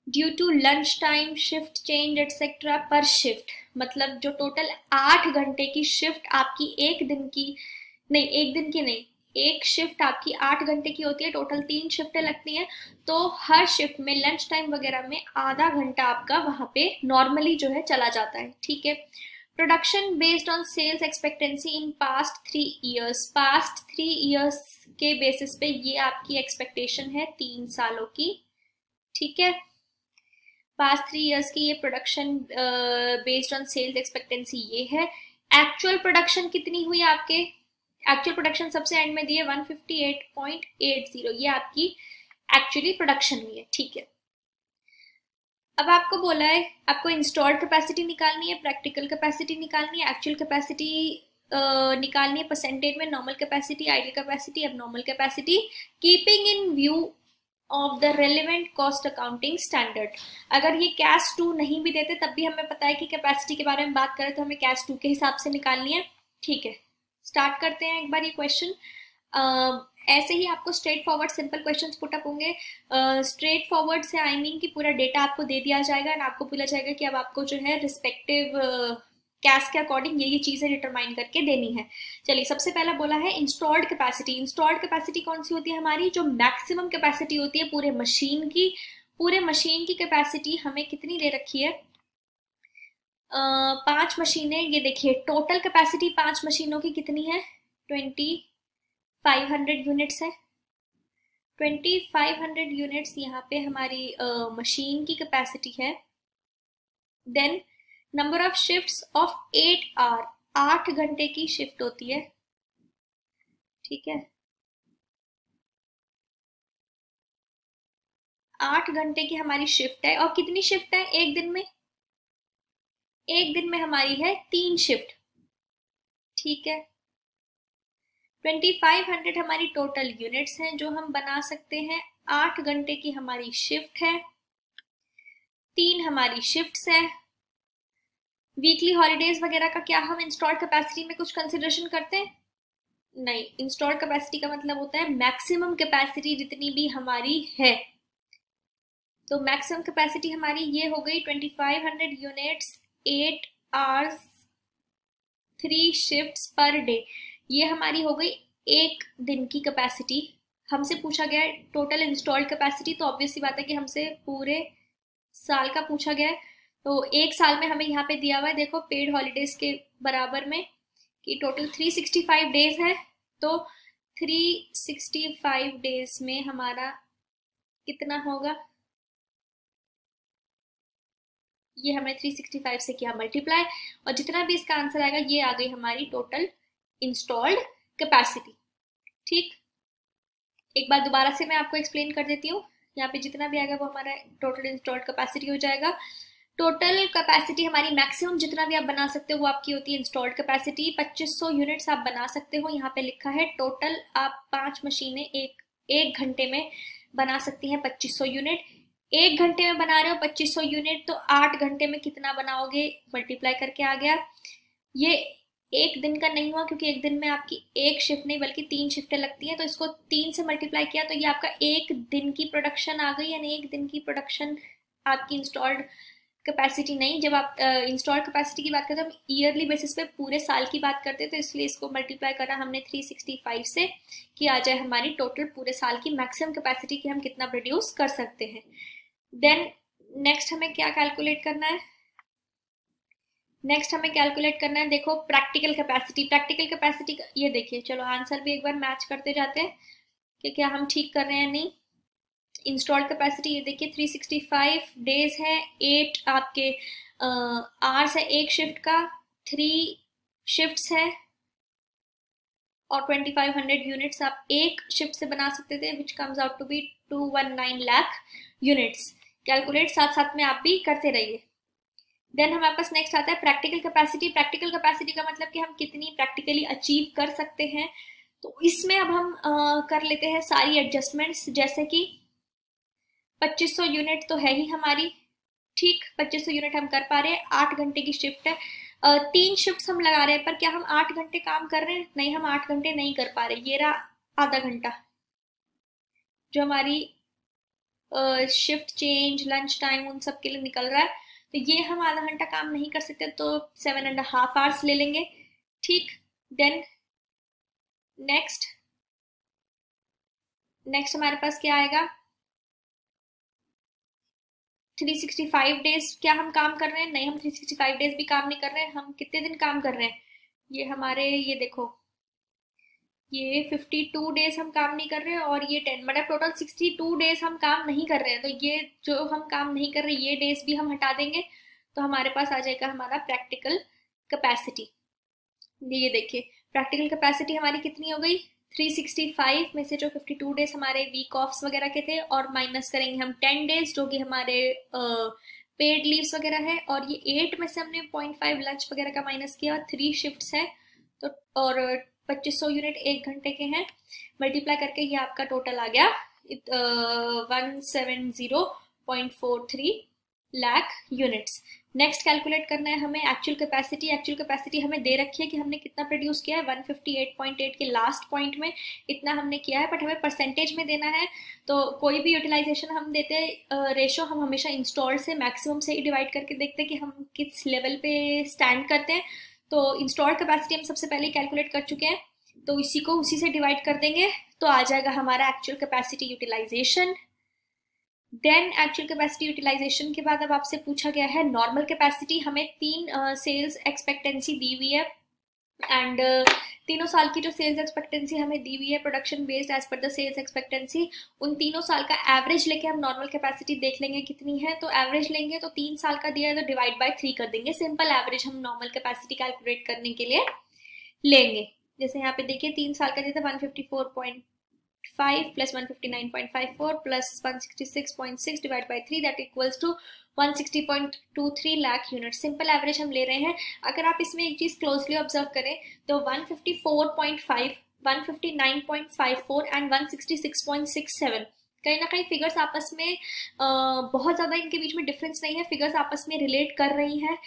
due to lunch time, shift change etcetera per shift, मतलब जो टोटल 8 घंटे की शिफ्ट आपकी एक दिन की नहीं, एक शिफ्ट आपकी 8 घंटे की होती है, टोटल 3 शिफ्टें लगती हैं, तो हर शिफ्ट में लंच टाइम वगैरह में आधा घंटा आपका वहां पे नॉर्मली जो है चला जाता है। ठीक है। Production based on sales expectancy in past 3 years, past 3 years के बेसिस पे ये आपकी एक्सपेक्टेशन है 3 सालों की। ठीक है। पास्ट 3 ईयर्स की ये production based on sales expectancy ये है। एक्चुअल प्रोडक्शन कितनी हुई आपके, एक्चुअल प्रोडक्शन सबसे एंड में दिए 158.80, ये आपकी एक्चुअली प्रोडक्शन हुई है। ठीक है। अब आपको बोला है आपको इंस्टॉल्ड कैपेसिटी निकालनी है, प्रैक्टिकल कैपेसिटी निकालनी है, एक्चुअल कैपेसिटी निकालनी है परसेंटेज में, normal capacity, idol capacity, abnormal capacity, keeping in view of the relevant cost accounting standard. अगर ये कैश 2 नहीं भी देते तब भी हमें पता है कि कैपेसिटी के बारे में बात करें तो हमें कैश 2 के हिसाब से निकालनी है। ठीक है, स्टार्ट करते हैं एक बार ये क्वेश्चन। ऐसे ही आपको straight forward simple questions put up होंगे। स्ट्रेट फॉरवर्ड से आई मीन कि पूरा डेटा आपको दे दिया जाएगा एंड आपको बोला जाएगा कि अब आपको जो है रिस्पेक्टिव कैश के अकॉर्डिंग ये चीजें डिटरमाइन करके देनी है। चलिए, सबसे पहला बोला है इंस्टॉल्ड कैपेसिटी। इंस्टॉल्ड कैपेसिटी कौन सी होती है हमारी, जो मैक्सिमम कैपेसिटी होती है पूरे मशीन की। पूरे मशीन की कैपेसिटी हमें कितनी दे रखी है, पांच मशीनें, ये देखिए टोटल कैपेसिटी पांच मशीनों की कितनी है, 2500 यूनिट्स है। 2500 यूनिट्स यहाँ पे हमारी मशीन की कैपेसिटी है। Then number of shifts of 8 hour, 8 घंटे की शिफ्ट होती है, ठीक है। 8 घंटे की हमारी शिफ्ट है। और कितनी शिफ्ट है एक दिन में, एक दिन में हमारी है 3 शिफ्ट, ठीक है। 2500 हमारी टोटल यूनिट्स हैं जो हम बना सकते हैं। 8 घंटे की हमारी शिफ्ट है, 3 हमारी शिफ्ट्स है। वीकली हॉलीडेज वगैरह का क्या हम इंस्टॉल्ड कैपेसिटी में कुछ कंसिडरेशन करते हैं? नहीं। इंस्टॉल्ड कैपेसिटी का मतलब होता है मैक्सिमम कैपेसिटी जितनी भी हमारी है। तो मैक्सिमम कैपेसिटी हमारी ये हो गई 2500 units, 8 hours, 3 shifts per day. ये हमारी हो गई एक दिन की कैपेसिटी। हमसे पूछा गया है टोटल इंस्टॉल्ड कैपेसिटी, तो ऑब्वियसली बात है कि हमसे पूरे साल का पूछा गया है। तो एक साल में हमें यहाँ पे दिया हुआ है, देखो पेड हॉलीडेज के बराबर में, कि टोटल 365 डेज है। तो 365 डेज में हमारा कितना होगा, ये हमने 365 से किया मल्टीप्लाई, और जितना भी इसका आंसर आएगा ये आ गई हमारी टोटल इंस्टॉल्ड कैपेसिटी, ठीक। एक बार दोबारा से मैं आपको एक्सप्लेन कर देती हूँ। यहाँ पे जितना भी आएगा वो हमारा टोटल इंस्टॉल्ड कैपेसिटी हो जाएगा। टोटल कैपेसिटी हमारी मैक्सिमम जितना भी आप बना सकते हो वो आपकी होती है इंस्टॉल्ड कैपेसिटी। 2500 यूनिट्स आप बना सकते हो। यहाँ पे लिखा है टोटल आप 5 मशीनें एक घंटे में बना सकती हैं 2500 यूनिट। एक घंटे में बना रहे हो 2500 यूनिट, तो 8 घंटे में कितना बनाओगे, मल्टीप्लाई करके आ गया। ये एक दिन का नहीं हुआ क्योंकि एक दिन में आपकी एक शिफ्ट नहीं बल्कि 3 शिफ्टें लगती हैं, तो इसको 3 से मल्टीप्लाई किया तो ये आपका एक दिन की प्रोडक्शन आ गई। यानी एक दिन की प्रोडक्शन आपकी इंस्टॉल्ड कैपेसिटी नहीं। जब आप इंस्टॉल्ड कैपेसिटी की बात करते हैं हम ईयरली बेसिस पे पूरे साल की बात करते हैं, तो इसलिए इसको मल्टीप्लाई करा हमने 365 से कि आ जाए हमारी टोटल पूरे साल की मैक्सिमम कैपेसिटी कि हम कितना प्रोड्यूस कर सकते हैं। देन नेक्स्ट हमें क्या कैलकुलेट करना है, नेक्स्ट हमें कैलकुलेट करना है, देखो प्रैक्टिकल कैपेसिटी। प्रैक्टिकल कैपेसिटी ये देखिए, चलो आंसर भी एक बार मैच करते जाते हैं कि क्या हम ठीक कर रहे हैं नहीं। इंस्टॉल्ड कैपेसिटी ये देखिए 365 डेज है, 8 आपके आवर्स है एक शिफ्ट का, 3 शिफ्ट्स है, और 2500 यूनिट्स आप एक शिफ्ट से बना सकते थे, which comes out to be 219 lakh units. Calculate साथ साथ में आप भी करते रहिए। देन हमारे पास नेक्स्ट आता है प्रैक्टिकल कैपेसिटी। प्रैक्टिकल कैपेसिटी का मतलब कि हम कितनी प्रैक्टिकली अचीव कर सकते हैं। तो इसमें अब हम कर लेते हैं सारी एडजस्टमेंट्स, जैसे कि 2500 यूनिट तो है ही हमारी, ठीक। 2500 यूनिट हम कर पा रहे हैं, 8 घंटे की शिफ्ट है, 3 शिफ्ट हम लगा रहे हैं, पर क्या हम 8 घंटे काम कर रहे हैं? नहीं, हम 8 घंटे नहीं कर पा रहे। ये रहा आधा घंटा जो हमारी शिफ्ट चेंज, लंच टाइम उन सब के लिए निकल रहा है, तो ये हम आधा घंटा काम नहीं कर सकते, तो 7.5 आवर्स ले लेंगे, ठीक। देन नेक्स्ट हमारे पास क्या आएगा, 365 डेज क्या हम काम कर रहे हैं? नहीं, हम 365 डेज भी काम नहीं कर रहे हैं। हम कितने दिन काम कर रहे हैं? ये हमारे, ये देखो ये 52 डेज हम काम नहीं कर रहे हैं, और ये 10, मतलब टोटल 62 डेज हम काम नहीं कर रहे हैं। तो ये जो हम काम नहीं कर रहे ये डेज भी हम हटा देंगे, तो हमारे पास आ जाएगा हमारा प्रैक्टिकल कैपेसिटी। ये देखिए प्रैक्टिकल कैपेसिटी हमारी कितनी हो गई, 365 में से जो 52 डेज हमारे वीक ऑफ्स वगैरह के थे, और माइनस करेंगे हम 10 डेज जो कि हमारे पेड लीव्स वगैरह है, और ये 8 में से हमने 0.5 लंच वगैरह का माइनस किया, और 3 शिफ्ट्स है, तो और 2500 यूनिट एक घंटे के हैं, मल्टीप्लाई करके ये आपका टोटल आ गया 170.43 लाख यूनिट्स। नेक्स्ट कैलकुलेट करना है हमें एक्चुअल कैपेसिटी। एक्चुअल कैपेसिटी हमें दे रखी है कि हमने कितना प्रोड्यूस किया है, 158.8 के लास्ट पॉइंट में इतना हमने किया है, बट हमें परसेंटेज में देना है। तो कोई भी यूटिलाइजेशन हम देते हैं रेशो, हम हमेशा इंस्टॉल से मैक्सिमम से ही डिवाइड करके देखते हैं कि हम किस लेवल पे स्टैंड करते हैं। तो इंस्टॉल्ड कैपेसिटी हम सबसे पहले कैलकुलेट कर चुके हैं, तो इसी को उसी से डिवाइड कर देंगे, तो आ जाएगा हमारा actual capacity utilization. Then actual capacity utilization के बाद अब आपसे पूछा गया है नॉर्मल कैपेसिटी। हमें 3 सेल्स एक्सपेक्टेंसी दी हुई है एंड तीनों साल की जो सेल्स एक्सपेक्टेंसी हमें दी हुई है production based as per the sales expectancy, उन तीनों साल का एवरेज लेके हम नॉर्मल कैपेसिटी देख लेंगे कितनी है। तो एवरेज लेंगे तो 3 साल का दिया है तो डिवाइड बाय 3 कर देंगे, सिंपल एवरेज हम नॉर्मल कैपेसिटी कैलकुलेट करने के लिए लेंगे। जैसे यहाँ पे देखिए 3 साल का दिया था 154.5 plus 159.54 plus 166.6 divide by 3 that equals to 160.23 lakh unit. Simple average हम ले रहे हैं। अगर आप इसमें एक चीज क्लोजली ऑब्जर्व करें तो 154.5, 159.54 एंड 166.67 कहीं ना कहीं फिगर्स आपस में बहुत ज्यादा इनके बीच में डिफरेंस नहीं है, फिगर्स आपस में रिलेट कर रही हैं।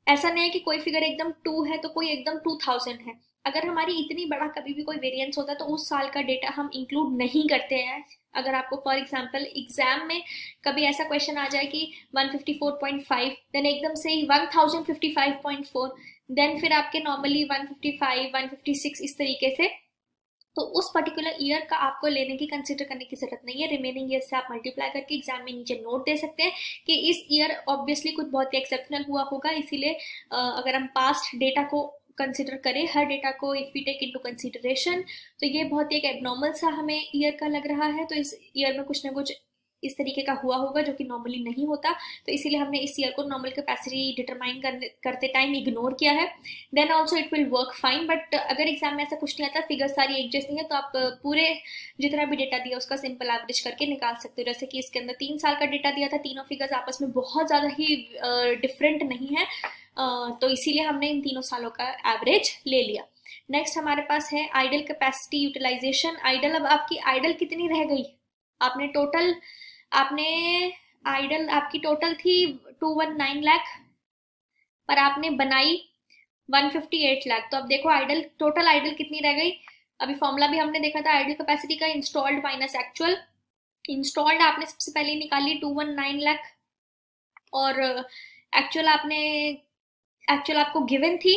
ऐसा नहीं है कि कोई फिगर एकदम 2 है तो कोई एकदम 2000 है। अगर हमारी इतनी बड़ा कभी भी कोई वेरिएंस होता है तो उस साल का डेटा हम इंक्लूड नहीं करते हैं। अगर आपको फॉर एग्जांपल एग्जाम में कभी ऐसा क्वेश्चन आ जाए कि 154.5 देन एकदम से ही 1055.4 देन फिर आपके नॉर्मली 155, 156 इस तरीके से, तो उस पर्टिकुलर ईयर का आपको लेने की कंसिडर करने की जरूरत नहीं है। रिमेनिंग ईयर से आप मल्टीप्लाई करके एग्जाम में नीचे नोट दे सकते हैं कि इस ईयर ऑब्वियसली कुछ बहुत ही एक्सेप्शनल हुआ होगा, इसीलिए अगर हम पास्ट डेटा को कंसिडर करें, हर डेटा को if we take into consideration, तो ये बहुत ही एक एबनॉर्मल सा हमें ईयर का लग रहा है। तो इस ईयर में कुछ ना कुछ इस तरीके का हुआ होगा जो कि नॉर्मली नहीं होता, तो इसीलिए हमने इस ईयर को नॉर्मल कैपेसिटी डिटरमाइन करते टाइम इग्नोर किया है। Then also it will work fine, but अगर एग्जाम में ऐसा कुछ नहीं आता, फिगर सारी एक जैसी है, तो आप पूरे जितना भी डेटा दिया उसका सिंपल एवरेज करके निकाल सकते हो। जैसे कि इसके अंदर 3 साल का डेटा दिया था, तीनों फिगर्स आपस में बहुत ज्यादा ही डिफरेंट नहीं है, तो इसीलिए हमने इन तीनों सालों का एवरेज ले लिया। नेक्स्ट हमारे पास है आइडल कैपेसिटी यूटिलाइजेशन। आइडल, अब आपकी आइडल कितनी रह गई, आपने आइडल आपकी टोटल थी 219 लाख पर आपने बनाई 158 लाख, तो अब देखो आइडल, टोटल आइडल कितनी रह गई। अभी फॉर्मूला भी हमने देखा था आइडल कैपेसिटी का, इंस्टॉल्ड माइनस एक्चुअल। इंस्टॉल्ड आपने सबसे पहले निकाली 219 लाख और एक्चुअल आपको गिवन थी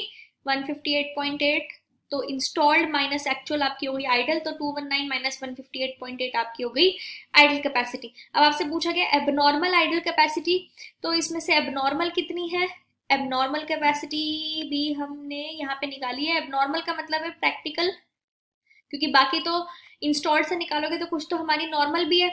158.8, तो इंस्टॉल्ड माइनस एक्चुअल आपकी हो गई आइडल, तो 219 माइनस 158.8 आपकी हो गई आइडल कैपेसिटी। अब आपसे पूछा गया एबनॉर्मल आइडल कैपेसिटी, तो इसमें से एबनॉर्मल कितनी है, एबनॉर्मल कैपेसिटी भी हमने यहाँ पे निकाली है। एबनॉर्मल का मतलब है प्रैक्टिकल, क्योंकि बाकी तो इंस्टॉल्ड से निकालोगे तो कुछ तो हमारी नॉर्मल भी है,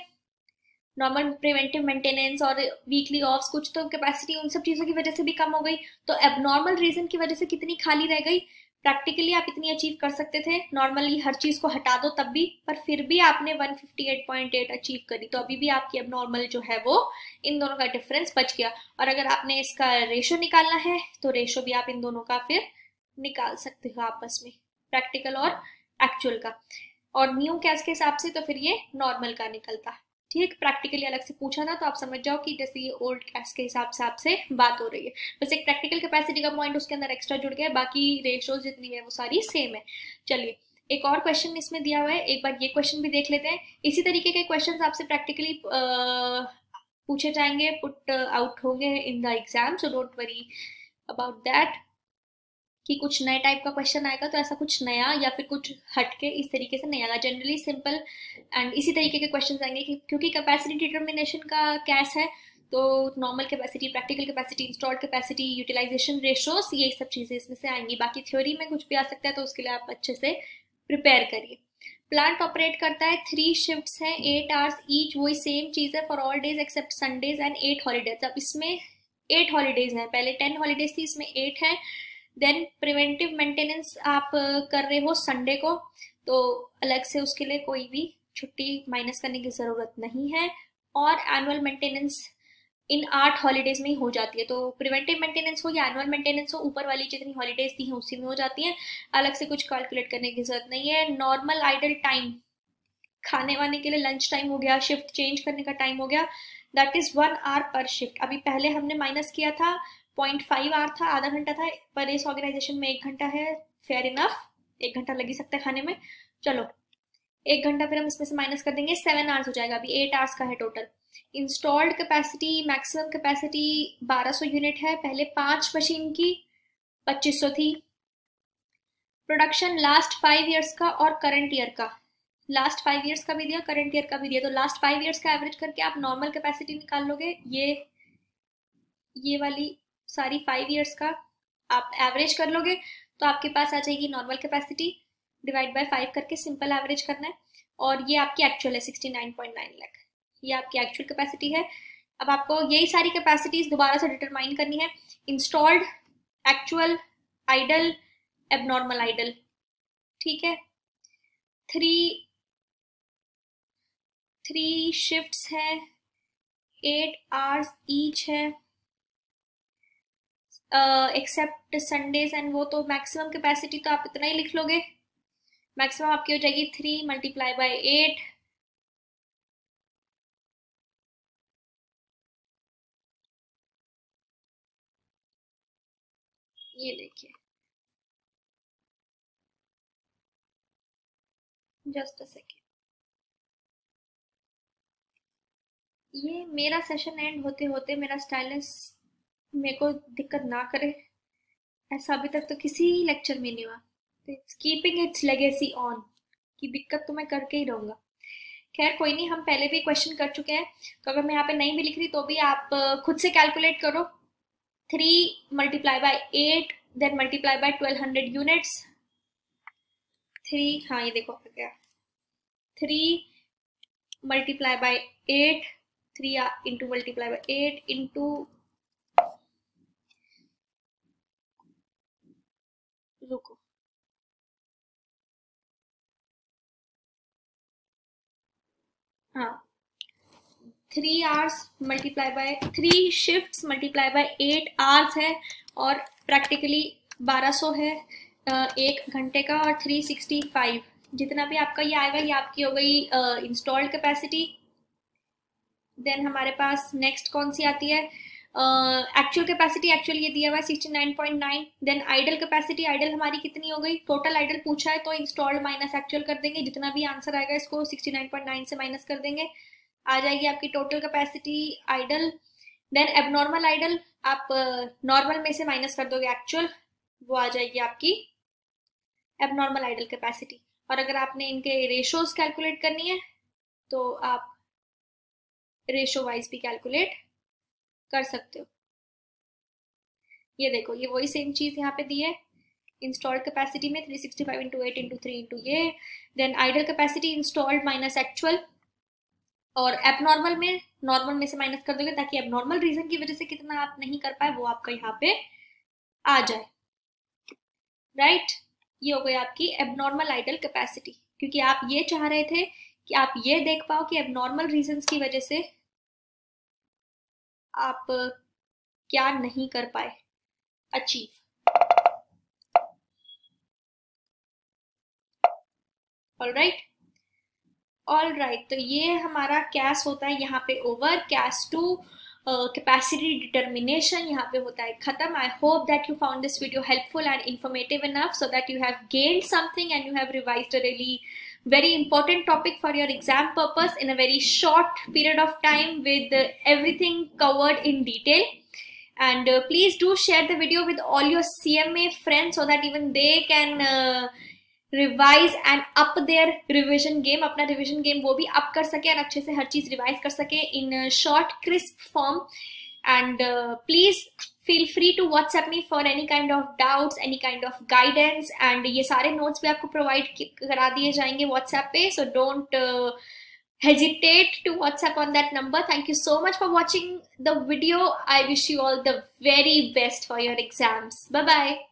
नॉर्मल प्रिवेंटिव मेंटेनेंस और वीकली ऑफ्स, कुछ तो कैपेसिटी उन सब चीजों की वजह से भी कम हो गई। तो एबनॉर्मल रीजन की वजह से कितनी खाली रह गई, प्रैक्टिकली आप इतनी अचीव कर सकते थे, नॉर्मली हर चीज को हटा दो तब भी, पर फिर भी आपने 158.8 अचीव करी, तो अभी भी आपकी एबनॉर्मल जो है वो इन दोनों का डिफरेंस बच गया। और अगर आपने इसका रेशो निकालना है तो रेशो भी आप इन दोनों का फिर निकाल सकते हो आपस में, प्रैक्टिकल और एक्चुअल का, और न्यू कैस के हिसाब से तो फिर ये नॉर्मल का निकलता। ठीक, प्रैक्टिकली अलग से पूछा था तो आप समझ जाओ कि जैसे ये ओल्ड कैश के हिसाब से आपसे बात हो रही है, बस एक प्रैक्टिकल कैपेसिटी का पॉइंट उसके अंदर एक्स्ट्रा जुड़ गया है, बाकी रेशियोज जितनी है वो सारी सेम है। चलिए एक और क्वेश्चन इसमें दिया हुआ है, एक बार ये क्वेश्चन भी देख लेते हैं। इसी तरीके के क्वेश्चन आपसे प्रैक्टिकली पूछे जाएंगे, पुट आउट होंगे इन the exam, so don't worry about that कि कुछ नए टाइप का क्वेश्चन आएगा, तो ऐसा कुछ नया या फिर कुछ हटके इस तरीके से नहीं आएगा, जनरली सिंपल एंड इसी तरीके के क्वेश्चन आएंगे क्योंकि कैपेसिटी डिटर्मिनेशन का कैस है, तो normal capacity, practical capacity, installed capacity, utilization ratios, ये सब चीजें इसमें से आएंगी। बाकी थ्योरी में कुछ भी आ सकता है, तो उसके लिए आप अच्छे से प्रिपेयर करिए। प्लांट ऑपरेट करता है, 3 शिफ्ट्स हैं, 8 आवर्स ईच, वही सेम चीज है for all days except Sundays and 8 holidays. अब इसमें 8 हॉलीडेज हैं, पहले 10 हॉलीडेज थी, इसमें 8 है। देन प्रिवेंटिव मेंटेनेंस आप कर रहे हो संडे को, तो अलग से उसके लिए कोई भी छुट्टी माइनस करने की जरूरत नहीं है, और एनुअल मेंटेनेंस इन 8 हॉलीडेज में ही हो जाती है। तो प्रिवेंटिव मेंटेनेंस हो या एनुअल मेंटेनेंस हो, ऊपर वाली जितनी हॉलीडेज दी हैं उसी में हो जाती है, अलग से कुछ कैलकुलेट करने की जरूरत नहीं है। नॉर्मल आइडल टाइम, खाने वाने के लिए लंच टाइम हो गया, शिफ्ट चेंज करने का टाइम हो गया, दैट इज 1 आवर पर शिफ्ट। अभी पहले हमने माइनस किया था 0.5 आवर था, आधा घंटा था, पर इस ऑर्गेनाइजेशन में 1 घंटा है, फेयर इनफ, 1 घंटा लग ही सकता है खाने में। चलो 1 घंटा फिर हम इसमें से माइनस कर देंगे, 7 आवर्स हो जाएगा, अभी 8 आवर्स का है total. Installed capacity, maximum capacity 1200 unit है, पहले 5 मशीन की 2500 थी। प्रोडक्शन लास्ट 5 ईयर्स का और करंट ईयर का, लास्ट 5 ईयर्स का भी दिया, करंट ईयर का भी दिया, तो लास्ट 5 ईयर्स का एवरेज करके आप नॉर्मल कैपेसिटी निकाल लोगे। ये वाली सारी 5 ईयर्स का आप एवरेज कर लोगे तो आपके पास आ जाएगी नॉर्मल कैपेसिटी, डिवाइड बाय 5 करके सिंपल एवरेज करना है, और ये आपकी एक्चुअल है 69.9 लाख, ये आपकी एक्चुअल कैपेसिटी है। अब आपको यही सारी कैपेसिटीज दोबारा से डिटरमाइन करनी है, installed, actual, idle, abnormal idle, ठीक है। थ्री शिफ्ट्स है, 8 आवर्स ईच है, एक्सेप्ट संडेज एंड वो, तो मैक्सिमम कैपेसिटी तो आप इतना ही लिख लोगे। मैक्सिमम आपकी हो जाएगी 3 मल्टीप्लाई बाय 8, ये देखिए, जस्ट अ सेकेंड, ये मेरा सेशन एंड होते होते मेरा स्टाइलिस मेरे को दिक्कत ना करे, ऐसा अभी तक तो किसी लेक्चर में नहीं हुआ, तो it's keeping it's legacy on, कि दिक्कत तो मैं करके ही रहूंगा। खैर कोई नहीं, हम पहले भी क्वेश्चन कर चुके हैं, तो अगर मैं यहाँ पे नहीं भी लिख रही तो भी आप खुद से कैलकुलेट करो। 3 multiply by 8 then multiply by 1200 units, 3, हाँ ये देखो क्या, 3 multiply by 8, 3 into multiply by 8 into, रुको, हाँ 3 hours multiply by 3 shifts multiply by 8 hours है, और प्रैक्टिकली 1200 है 1 घंटे का, और 365 जितना भी आपका ये आएगा ये आपकी हो गई इंस्टॉल्ड कैपेसिटी। देन हमारे पास नेक्स्ट कौन सी आती है, एक्चुअल कैपेसिटी, एक्चुअल ये दिया हुआ है 69.9। देन आइडल कैपेसिटी, आइडल हमारी कितनी हो गई, टोटल आइडल पूछा है तो इंस्टॉल्ड माइनस एक्चुअल कर देंगे, जितना भी आंसर आएगा इसको 69.9 से माइनस कर देंगे, आ जाएगी आपकी total capacity idle. Then abnormal idle, आप नॉर्मल में से माइनस कर दोगे एक्चुअल, वो आ जाएगी आपकी एबनॉर्मल आइडल कैपेसिटी। और अगर आपने इनके रेशोज कैलकुलेट करनी है तो आप रेशो वाइज भी कैलकुलेट कर सकते हो। ये देखो, ये वही सेम चीज यहाँ पे दी है, इंस्टॉल्ड कैपेसिटी में 365 इंटू 8 इंटू 3 इंटू ये, then idle capacity installed minus actual, और एबनॉर्मल में नॉर्मल में से माइनस कर दोगे ताकि एबनॉर्मल रीजन की वजह से कितना आप नहीं कर पाए वो आपका यहाँ पे आ जाए, राइट। ये हो गई आपकी एबनॉर्मल आइडल कैपेसिटी, क्योंकि आप ये चाह रहे थे कि आप ये देख पाओ कि एबनॉर्मल रीजंस की वजह से आप क्या नहीं कर पाए अचीव। ऑलराइट, तो ये हमारा कैस होता है यहाँ पे over, case two capacity determination यहाँ पे होता है खत्म। I hope that you found this video helpful and informative enough so that you have gained something and you have revised a really very important topic for your exam purpose in a very short period of time with everything covered in detail. And please do share the video with all your CMA friends so that even they can revise and up their revision game, अपना revision game वो भी up कर सके और अच्छे से हर चीज revise कर सके in short crisp form. And please feel free to WhatsApp me for any kind of doubts, any kind of guidance, and ये सारे नोट्स भी आपको प्रोवाइड करा दिए जाएंगे व्हाट्सएप पे, so don't hesitate to WhatsApp on that number. Thank you so much for watching the video. I wish you all the very best for your exams. Bye bye.